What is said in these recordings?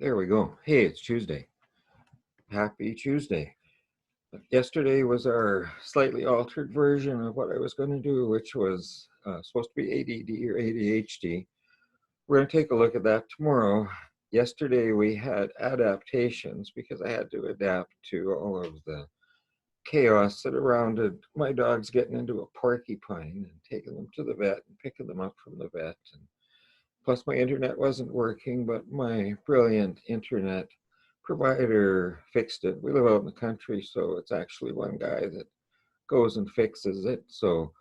There we go. Hey, it's Tuesday. Happy Tuesday. Yesterday was our slightly altered version of what I was going to do, which was supposed to be ADD or ADHD. We're going to take a look at that tomorrow. Yesterday we had adaptations because I had to adapt to all of the chaos that surrounded my dogs getting into a porcupine and taking them to the vet and picking them up from the vet. And plus my internet wasn't working, but my brilliant internet provider fixed it. We live out in the country, so it's actually one guy that goes and fixes it. So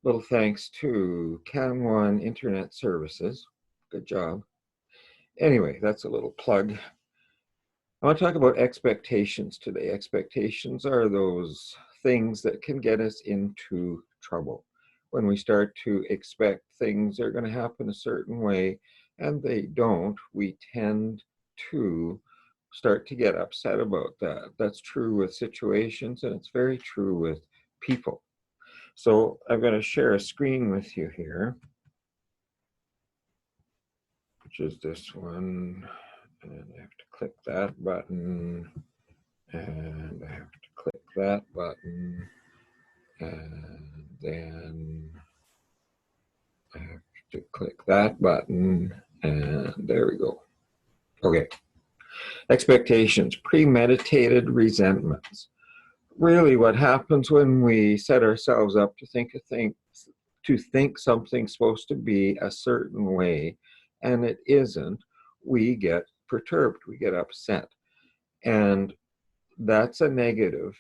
little thanks to CanOne Internet Services. Good job. Anyway, that's a little plug. I want to talk about expectations today. Expectations are those things that can get us into trouble. When we start to expect things are going to happen a certain way and they don't, we tend to start to get upset about that. That's true with situations, and it's very true with people. So I'm going to share a screen with you here, which is this one. And I have to click that button. And I have to click that button. And then I have to click that button. And there we go. Okay. Expectations, premeditated resentments. Really what happens when we set ourselves up to think something's supposed to be a certain way and it isn't, we get perturbed, we get upset. And that's a negative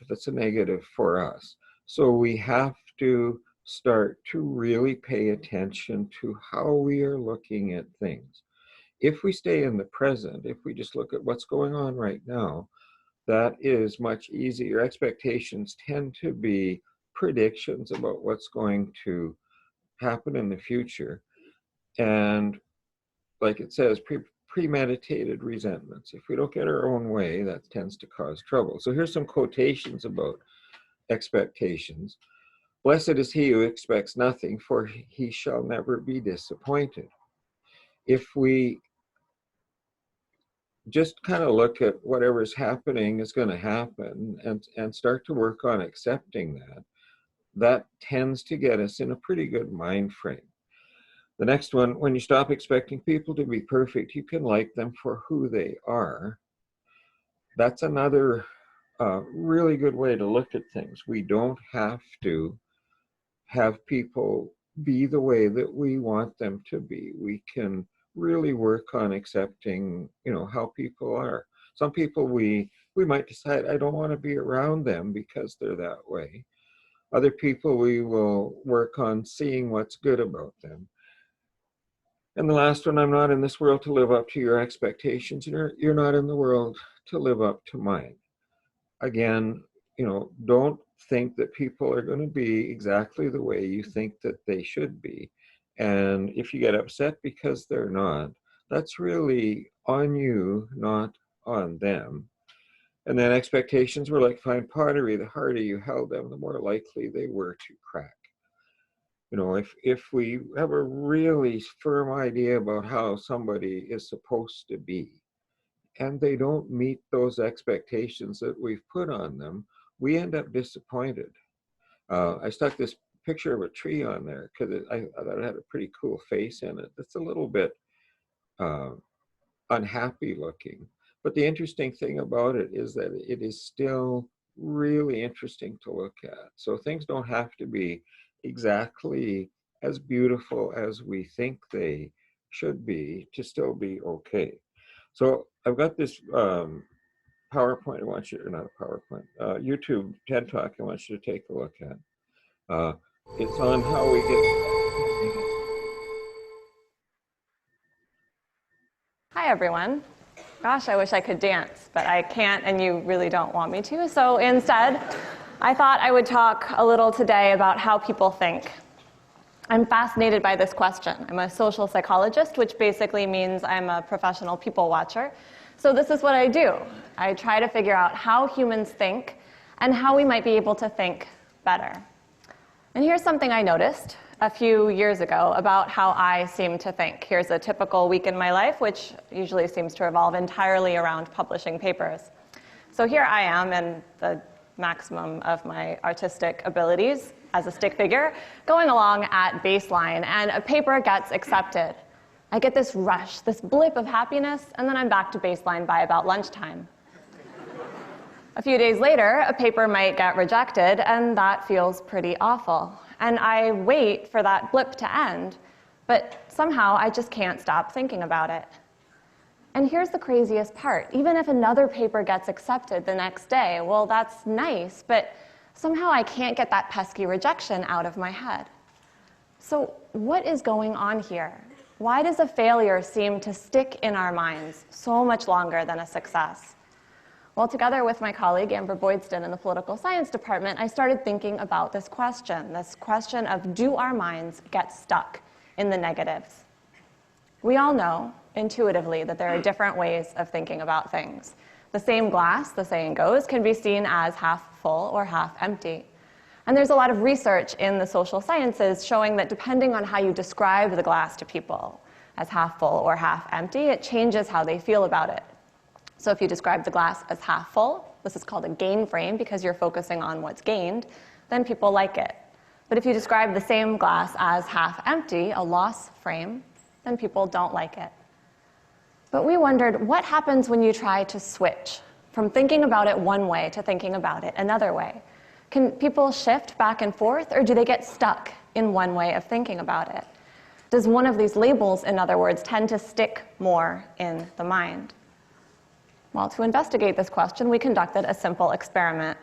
for us. So we have to start to really pay attention to how we are looking at things. If we stay in the present, if we just look at what's going on right now, that is much easier. Expectations tend to be predictions about what's going to happen in the future. And like it says, premeditated resentments. If we don't get our own way, that tends to cause trouble. So here's some quotations about expectations. Blessed is he who expects nothing, for he shall never be disappointed. If we just kind of look at whatever's happening is going to happen and start to work on accepting that tends to get us in a pretty good mind frame. The next one, when you stop expecting people to be perfect, you can like them for who they are. That's another really good way to look at things. We don't have to have people be the way that we want them to be. We can really work on accepting, how people are. Some people we might decide, I don't want to be around them because they're that way. Other people we will work on seeing what's good about them. And the last one, I'm not in this world to live up to your expectations. You're not in the world to live up to mine. Again, don't think that people are going to be exactly the way you think that they should be. And if you get upset because they're not, that's really on you, not on them. And then expectations were like fine pottery. The harder you held them, the more likely they were to crack. If we have a really firm idea about how somebody is supposed to be, and they don't meet those expectations that we've put on them, we end up disappointed. I stuck this picture of a tree on there because I thought it had a pretty cool face in it. It's a little bit unhappy looking. But the interesting thing about it is that it is still really interesting to look at. So things don't have to be exactly as beautiful as we think they should be to still be okay. So I've got this PowerPoint I want you, or not a PowerPoint, YouTube TED Talk I want you to take a look at. It's on how we get... Hi everyone. Gosh, I wish I could dance, but I can't and you really don't want me to. So instead, I thought I would talk a little today about how people think. I'm fascinated by this question. I'm a social psychologist, which basically means I'm a professional people watcher. So this is what I do. I try to figure out how humans think and how we might be able to think better. And here's something I noticed. a few years ago about how I seem to think. Here's a typical week in my life, which usually seems to revolve entirely around publishing papers. So here I am in the maximum of my artistic abilities as a stick figure, going along at baseline, and a paper gets accepted. I get this rush, this blip of happiness, and then I'm back to baseline by about lunchtime. A few days later, a paper might get rejected, and that feels pretty awful. And I wait for that blip to end, but somehow I just can't stop thinking about it. And here's the craziest part. Even if another paper gets accepted the next day, well, that's nice, but somehow I can't get that pesky rejection out of my head. So what is going on here? Why does a failure seem to stick in our minds so much longer than a success? Well, together with my colleague Amber Boydston in the political science department, I started thinking about this question of, do our minds get stuck in the negatives? We all know intuitively that there are different ways of thinking about things. The same glass, the saying goes, can be seen as half full or half empty. And there's a lot of research in the social sciences showing that depending on how you describe the glass to people, as half full or half empty, it changes how they feel about it. So if you describe the glass as half full, this is called a gain frame because you're focusing on what's gained, then people like it. But if you describe the same glass as half empty, a loss frame, then people don't like it. But we wondered, what happens when you try to switch from thinking about it one way to thinking about it another way? Can people shift back and forth, or do they get stuck in one way of thinking about it? Does one of these labels, in other words, tend to stick more in the mind? Well, to investigate this question, we conducted a simple experiment.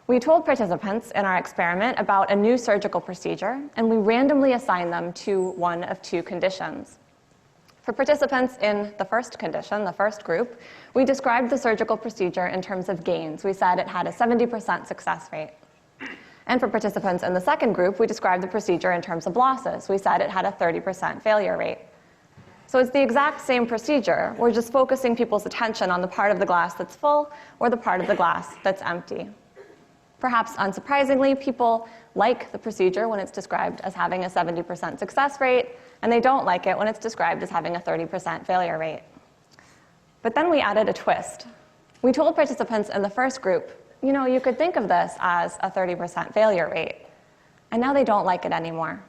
We told participants in our experiment about a new surgical procedure, and we randomly assigned them to one of two conditions. For participants in the first condition, the first group, we described the surgical procedure in terms of gains. We said it had a 70% success rate. And for participants in the second group, we described the procedure in terms of losses. We said it had a 30% failure rate. So it's the exact same procedure. We're just focusing people's attention on the part of the glass that's full or the part of the glass that's empty. Perhaps unsurprisingly, people like the procedure when it's described as having a 70% success rate, and they don't like it when it's described as having a 30% failure rate. But then we added a twist. We told participants in the first group, you could think of this as a 30% failure rate. And now they don't like it anymore.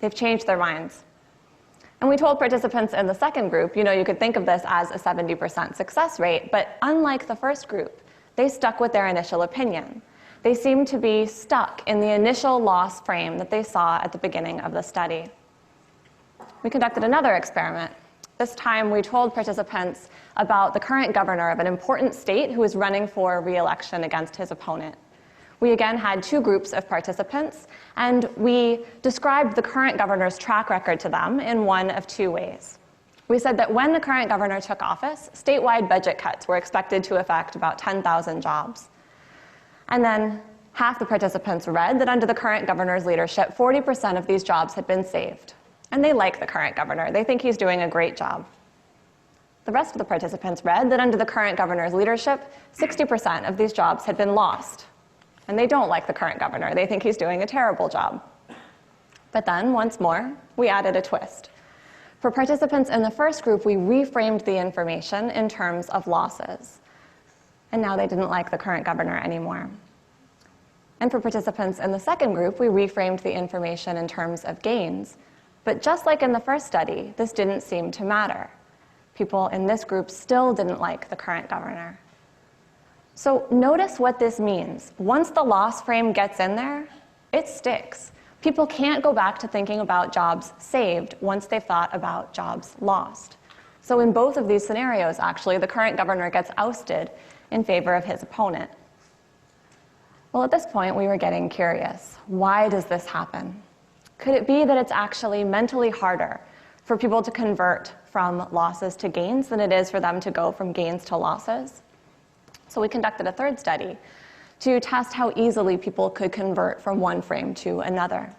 They've changed their minds. And we told participants in the second group, you could think of this as a 70% success rate, but unlike the first group, they stuck with their initial opinion. They seemed to be stuck in the initial loss frame that they saw at the beginning of the study. We conducted another experiment. This time we told participants about the current governor of an important state who was running for re-election against his opponent. We again had two groups of participants, and we described the current governor's track record to them in one of two ways. We said that when the current governor took office, statewide budget cuts were expected to affect about 10,000 jobs. And then half the participants read that under the current governor's leadership, 40% of these jobs had been saved. And they like the current governor. They think he's doing a great job. The rest of the participants read that under the current governor's leadership, 60% of these jobs had been lost. And they don't like the current governor. They think he's doing a terrible job. But then, once more, we added a twist. For participants in the first group, we reframed the information in terms of losses. And now they didn't like the current governor anymore. And for participants in the second group, we reframed the information in terms of gains. But just like in the first study, this didn't seem to matter. People in this group still didn't like the current governor. So notice what this means. Once the loss frame gets in there, it sticks. People can't go back to thinking about jobs saved once they've thought about jobs lost. So in both of these scenarios, actually, the current governor gets ousted in favor of his opponent. Well, at this point, we were getting curious. Why does this happen? Could it be that it's actually mentally harder for people to convert from losses to gains than it is for them to go from gains to losses? So we conducted a third study to test how easily people could convert from one frame to another.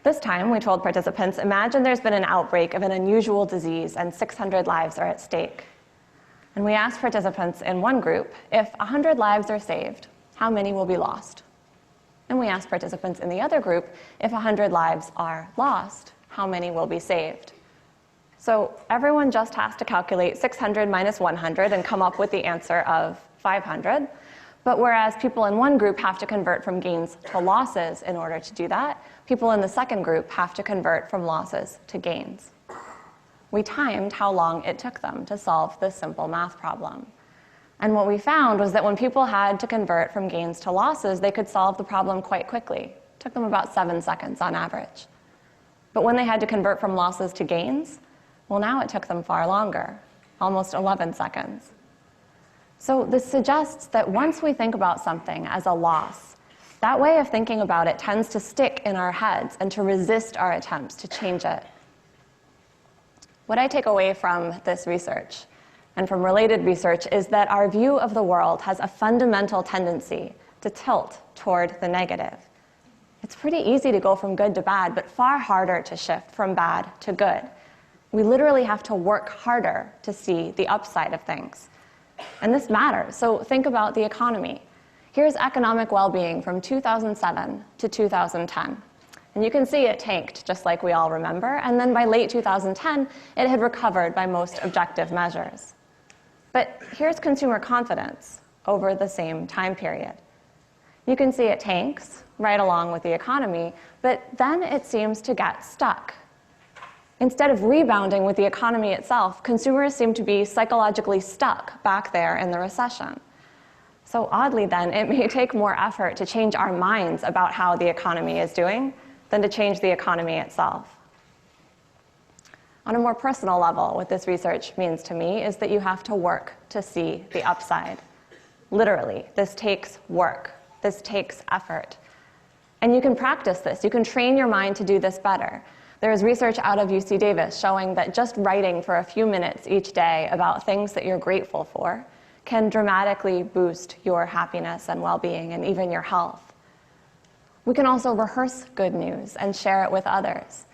This time, we told participants, imagine there's been an outbreak of an unusual disease and 600 lives are at stake. And we asked participants in one group, if 100 lives are saved, how many will be lost? And we asked participants in the other group, if 100 lives are lost, how many will be saved? So everyone just has to calculate 600 minus 100 and come up with the answer of 500. But whereas people in one group have to convert from gains to losses in order to do that, people in the second group have to convert from losses to gains. We timed how long it took them to solve this simple math problem. And what we found was that when people had to convert from gains to losses, they could solve the problem quite quickly. It took them about 7 seconds on average. But when they had to convert from losses to gains, well, now it took them far longer, almost 11 seconds. So this suggests that once we think about something as a loss, that way of thinking about it tends to stick in our heads and to resist our attempts to change it. What I take away from this research and from related research is that our view of the world has a fundamental tendency to tilt toward the negative. It's pretty easy to go from good to bad, but far harder to shift from bad to good. We literally have to work harder to see the upside of things. And this matters. So think about the economy. Here's economic well-being from 2007 to 2010. And you can see it tanked, just like we all remember. And then by late 2010, it had recovered by most objective measures. But here's consumer confidence over the same time period. You can see it tanks right along with the economy, but then it seems to get stuck. Instead of rebounding with the economy itself, consumers seem to be psychologically stuck back there in the recession. So oddly then, it may take more effort to change our minds about how the economy is doing than to change the economy itself. On a more personal level, what this research means to me is that you have to work to see the upside. Literally, this takes work. This takes effort. And you can practice this. You can train your mind to do this better. There is research out of UC Davis showing that just writing for a few minutes each day about things that you're grateful for can dramatically boost your happiness and well-being and even your health. We can also rehearse good news and share it with others.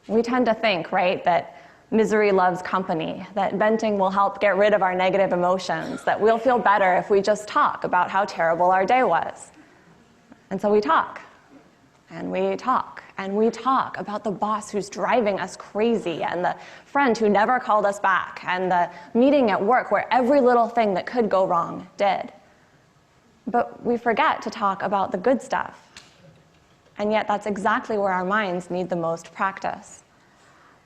We tend to think, right, that misery loves company, that venting will help get rid of our negative emotions, that we'll feel better if we just talk about how terrible our day was. And so we talk, and we talk, and we talk about the boss who's driving us crazy, and the friend who never called us back, and the meeting at work where every little thing that could go wrong did. But we forget to talk about the good stuff. And yet that's exactly where our minds need the most practice.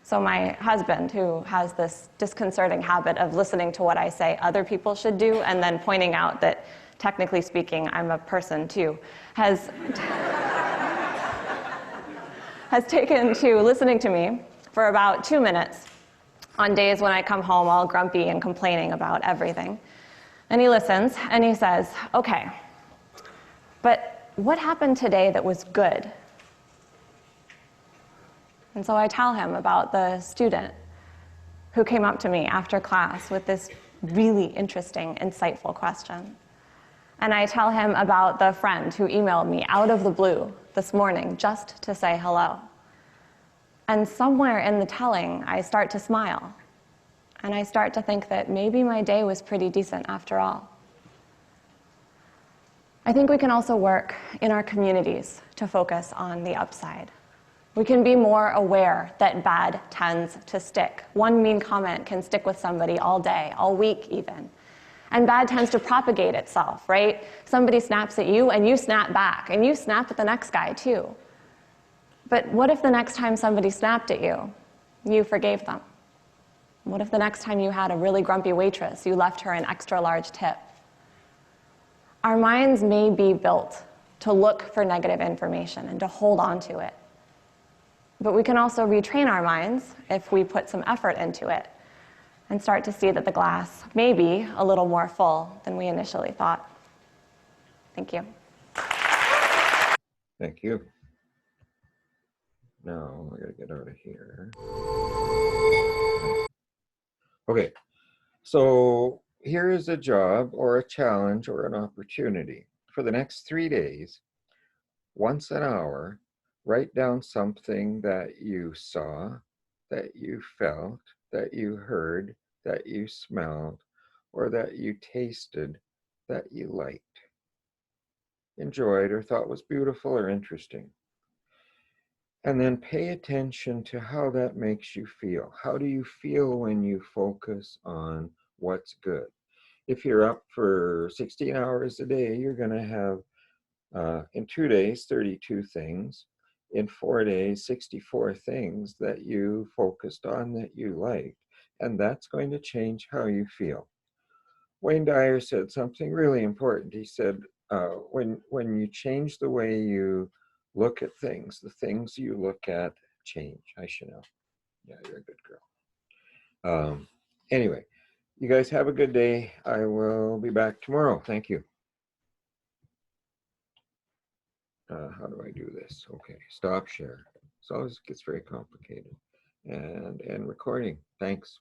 So my husband, who has this disconcerting habit of listening to what I say other people should do and then pointing out that, technically speaking, I'm a person too, has taken to listening to me for about 2 minutes on days when I come home all grumpy and complaining about everything. And he listens, and he says, okay, but what happened today that was good? And so I tell him about the student who came up to me after class with this really interesting, insightful question. And I tell him about the friend who emailed me out of the blue this morning just to say hello. And somewhere in the telling, I start to smile. And I start to think that maybe my day was pretty decent after all. I think we can also work in our communities to focus on the upside. We can be more aware that bad tends to stick. One mean comment can stick with somebody all day, all week even. And bad tends to propagate itself, right? Somebody snaps at you and you snap back, and you snap at the next guy too. But what if the next time somebody snapped at you, you forgave them? What if the next time you had a really grumpy waitress, you left her an extra large tip? Our minds may be built to look for negative information and to hold on to it. But we can also retrain our minds if we put some effort into it and start to see that the glass may be a little more full than we initially thought. Thank you. Thank you. Now I gotta get out of here. Okay, so here is a job or a challenge or an opportunity. For the next 3 days, once an hour, write down something that you saw, that you felt, that you heard, that you smelled, or that you tasted that you liked. enjoyed or thought was beautiful or interesting. And then pay attention to how that makes you feel. How do you feel when you focus on what's good? If you're up for 16 hours a day, you're going to have, in 2 days, 32 things. In 4 days, 64 things that you focused on that you liked. And that's going to change how you feel. Wayne Dyer said something really important. He said, when you change the way you look at things, the things you look at change. I should know. Yeah, you're a good girl. Anyway, you guys have a good day. I will be back tomorrow. Thank you. How do I do this? Okay, stop share. So it gets very complicated. And recording. Thanks.